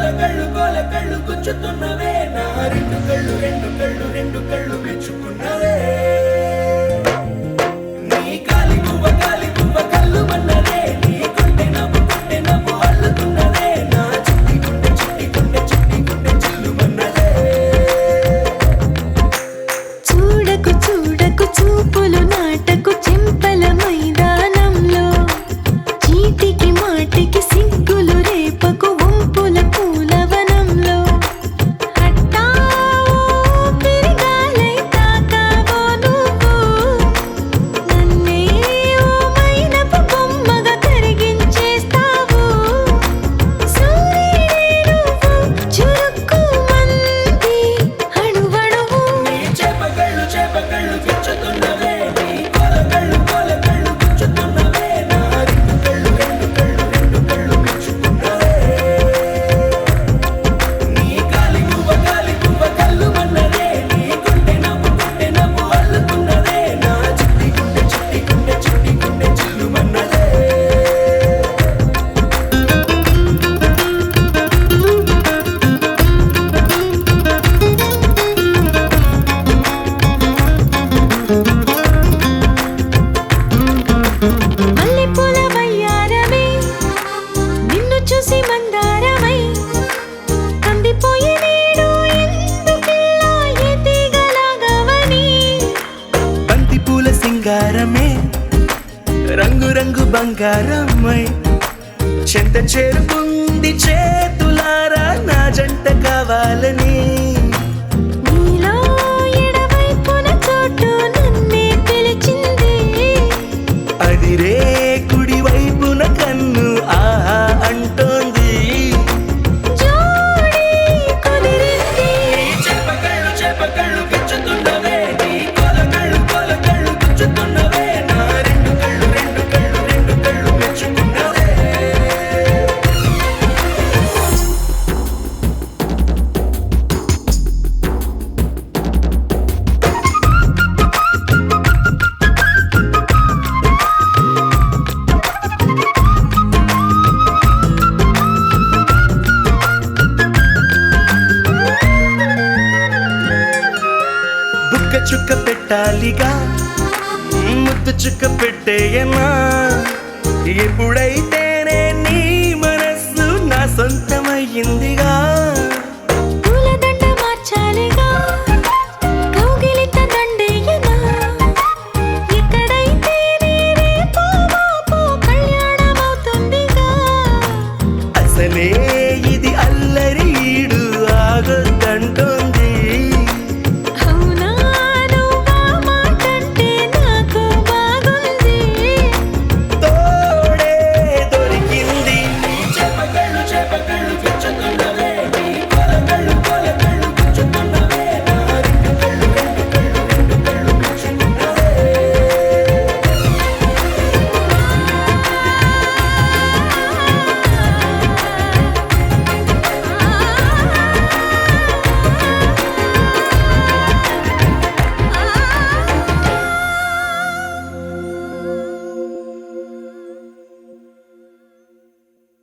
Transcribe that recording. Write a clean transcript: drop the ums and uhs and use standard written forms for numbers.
గోల కళ్ళు గుచ్చుతున్నవే నా రెండు కళ్ళు మెచ్చుకున్నవే నీ కాలి పువ్వ కళ్ళు మన్నదే నీ గుండె నవ్వు అల్లుతున్నదే నా చిట్టి గుండె చిల్లు మన్నదే చూడకు చూపులు నాటకు చెంపల మైదానంలో చీటికి మాటికి సిగ్గులు రేపకు వంపుల పూలవనంలో అట్టా పెరిగాలై తాకావో నువ్వు నన్నే ఓ మైనపు బొమ్మగా కరిగించేస్తావు సూర్యుడే నువ్వు చురుక్కు మంది అణువణువు నీ చేపకళ్ళు గిచ్చుతున్నవే నీ గోల కళ్ళు గుచ్చుతున్నవే నా రెండు కళ్ళు మెచ్చుకున్నవే నీ కాలి పువ్వ కళ్ళు మన్నదే నీ గుండె నవ్వు అల్లుతున్నదే నా చిట్టి గుండె చిల్లు మన్నదే మల్లెపూల వయ్యారమే నిన్ను చూసి మందారమై కందిపోయి నేడు ఎందుకిలా ఎదిగలాగవని బంతిపూల సింగారమే రంగు బంగారమై చెంత చేరుకుంది చేతులారా నా జంట కావాలని నీలో ఎడవైపున చోటు నన్నే పిలిచింది అదిరే కుడి వైపున కన్ను ఆహా అంటోంది జోడి కుదిరింది చేపకళ్ళు గిచ్చుతున్నవే నీ గోల కళ్ళు గుచ్చుతున్నవే నా రెండు కళ్ళు మెచ్చుకున్నవే బుక్క చుక్క పెట్టాలిగా ముద్దు చుక్క పెట్టేయనా ఎప్పుడైతేనే నీ మనస్సు నా సొంతమయ్యిందిగా పూలదండ మార్చాలిగా కౌగిలిత దండేయనా ఎక్కడైతే రేపో మాపో కళ్యాణమవుతుందిగా అసలే ఇది అల్లరి ఈడు